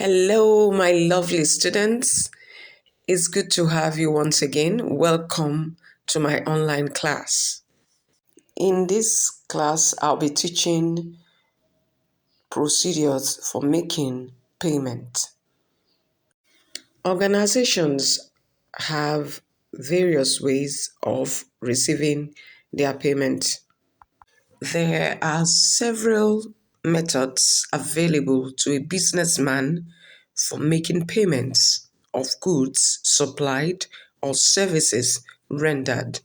Hello, my lovely students. It's good to have you once again. Welcome to my online class. In this class, I'll be teaching procedures for making payment. Organizations have various ways of receiving their payment. There are several methods available to a businessman for making payments of goods supplied or services rendered.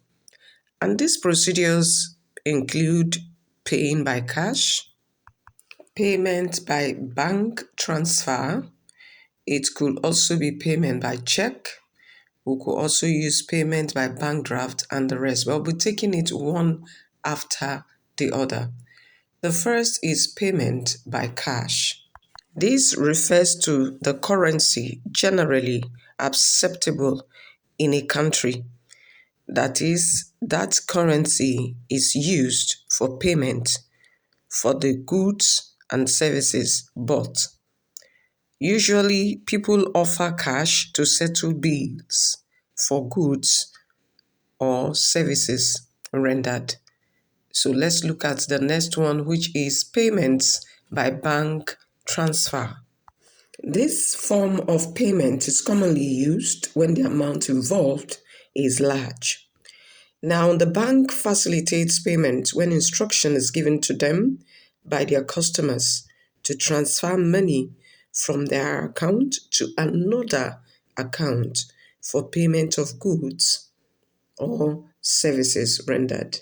And these procedures include paying by cash, payment by bank transfer. It could also be payment by check. We could also use payment by bank draft and the rest. We'll be taking it one after the other. The first is payment by cash. This refers to the currency generally acceptable in a country. That is, that currency is used for payment for the goods and services bought. Usually, people offer cash to settle bills for goods or services rendered. So let's look at the next one, which is payments by bank transfer. This form of payment is commonly used when the amount involved is large. Now, the bank facilitates payment when instruction is given to them by their customers to transfer money from their account to another account for payment of goods or services rendered.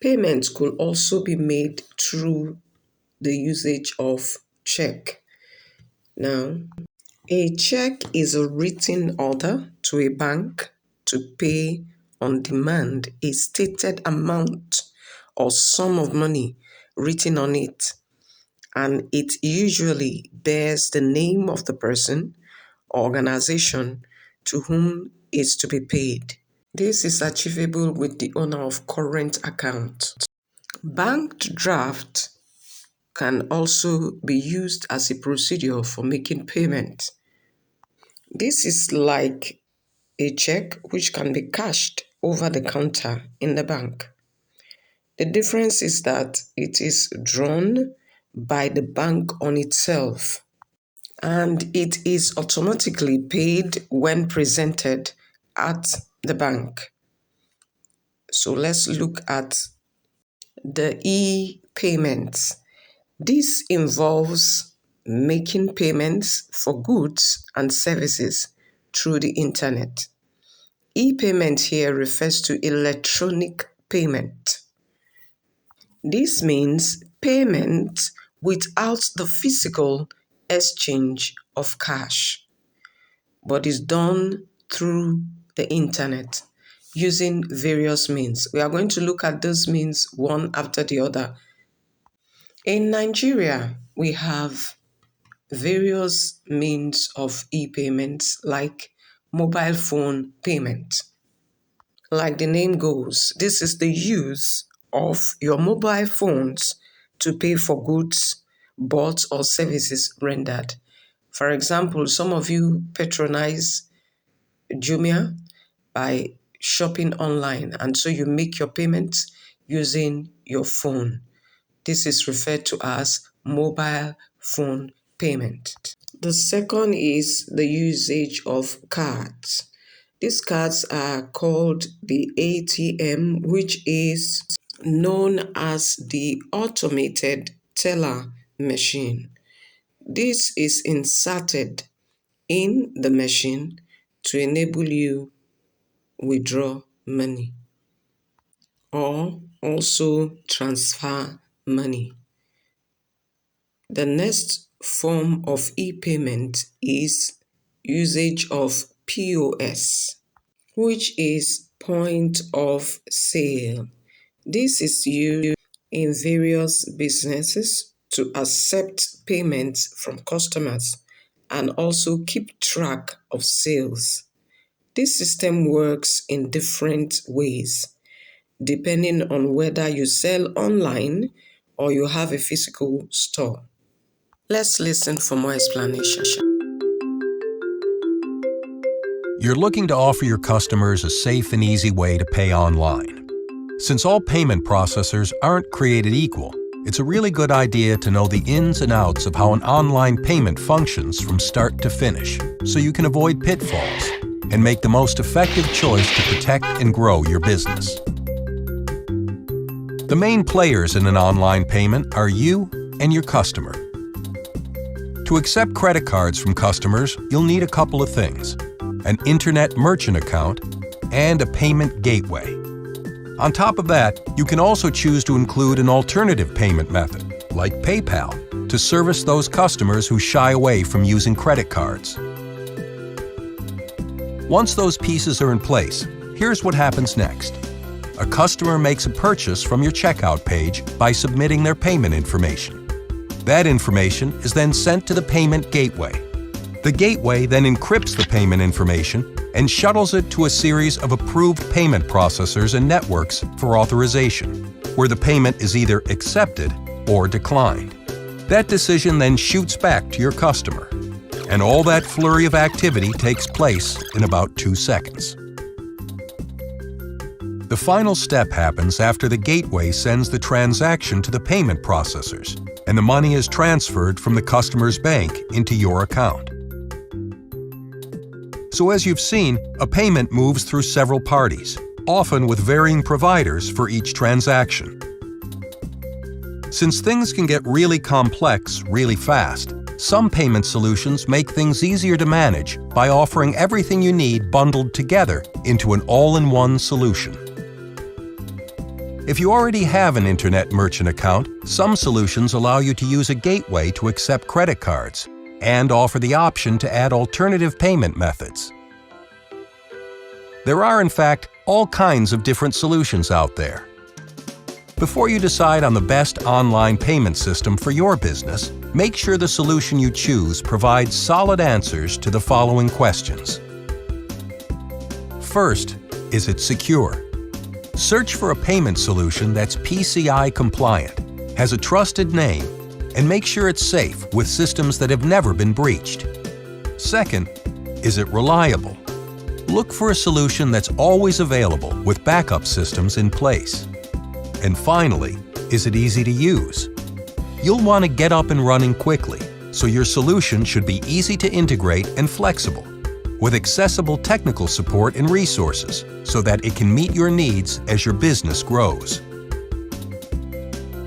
Payment could also be made through the usage of check. Now, a check is a written order to a bank to pay on demand a stated amount or sum of money written on it, and it usually bears the name of the person or organization to whom it's to be paid. This is achievable with the owner of current account. Bank draft can also be used as a procedure for making payment. This is like a check which can be cashed over the counter in the bank. The difference is that it is drawn by the bank on itself, and it is automatically paid when presented at the bank. So let's look at the e-payments. This involves making payments for goods and services through the internet. E-payment here refers to electronic payment. This means payment without the physical exchange of cash, but is done through the internet using various means. We are going to look at those means one after the other. In Nigeria, we have various means of e-payments like mobile phone payment. Like the name goes, this is the use of your mobile phones to pay for goods bought or services rendered. For example, some of you patronize Jumia by shopping online, and so you make your payments using your phone. This is referred to as mobile phone payment. The second is the usage of cards. These cards are called the ATM, which is known as the automated teller machine. This is inserted in the machine to enable you withdraw money or also transfer money. The next form of e-payment is usage of POS, which is point of sale. This is used in various businesses to accept payments from customers and also keep track of sales. This system works in different ways, depending on whether you sell online or you have a physical store. Let's listen for more explanation. You're looking to offer your customers a safe and easy way to pay online. Since all payment processors aren't created equal, it's a really good idea to know the ins and outs of how an online payment functions from start to finish, so you can avoid pitfalls and make the most effective choice to protect and grow your business. The main players in an online payment are you and your customer. To accept credit cards from customers, you'll need a couple of things: an internet merchant account and a payment gateway. On top of that, you can also choose to include an alternative payment method, like PayPal, to service those customers who shy away from using credit cards. Once those pieces are in place, here's what happens next. A customer makes a purchase from your checkout page by submitting their payment information. That information is then sent to the payment gateway. The gateway then encrypts the payment information and shuttles it to a series of approved payment processors and networks for authorization, where the payment is either accepted or declined. That decision then shoots back to your customer, and all that flurry of activity takes place in about 2 seconds. The final step happens after the gateway sends the transaction to the payment processors, and the money is transferred from the customer's bank into your account. So as you've seen, a payment moves through several parties, often with varying providers for each transaction. Since things can get really complex really fast, some payment solutions make things easier to manage by offering everything you need bundled together into an all-in-one solution. If you already have an internet merchant account, some solutions allow you to use a gateway to accept credit cards and offer the option to add alternative payment methods. There are, in fact, all kinds of different solutions out there. Before you decide on the best online payment system for your business, make sure the solution you choose provides solid answers to the following questions. First, is it secure? Search for a payment solution that's PCI compliant, has a trusted name, and make sure it's safe with systems that have never been breached. Second, is it reliable? Look for a solution that's always available with backup systems in place. And finally, is it easy to use? You'll want to get up and running quickly, so your solution should be easy to integrate and flexible, with accessible technical support and resources so that it can meet your needs as your business grows.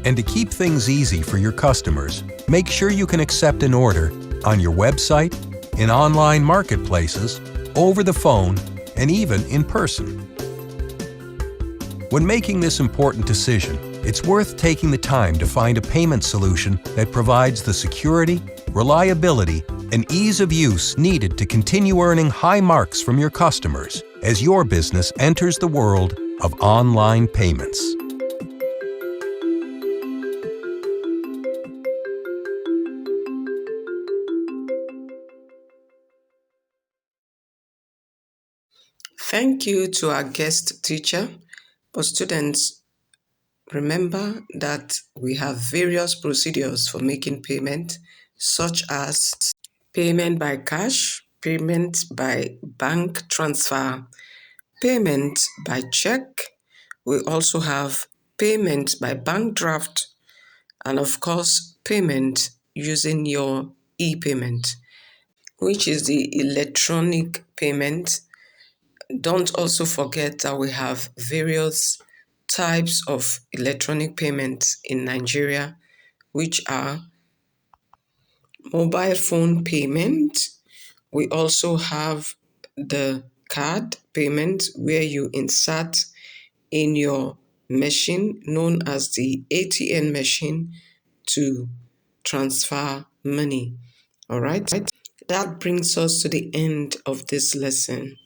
And to keep things easy for your customers, make sure you can accept an order on your website, in online marketplaces, over the phone, and even in person. When making this important decision, it's worth taking the time to find a payment solution that provides the security, reliability, and ease of use needed to continue earning high marks from your customers as your business enters the world of online payments. Thank you to our guest teacher. For students, remember that we have various procedures for making payment, such as payment by cash, payment by bank transfer, payment by check. We also have payment by bank draft, and of course, payment using your e-payment, which is the electronic payment. Don't also forget that we have various types of electronic payments in Nigeria, which are mobile phone payment. We also have the card payment, where you insert in your machine, known as the ATM machine, to transfer money. All right. That brings us to the end of this lesson.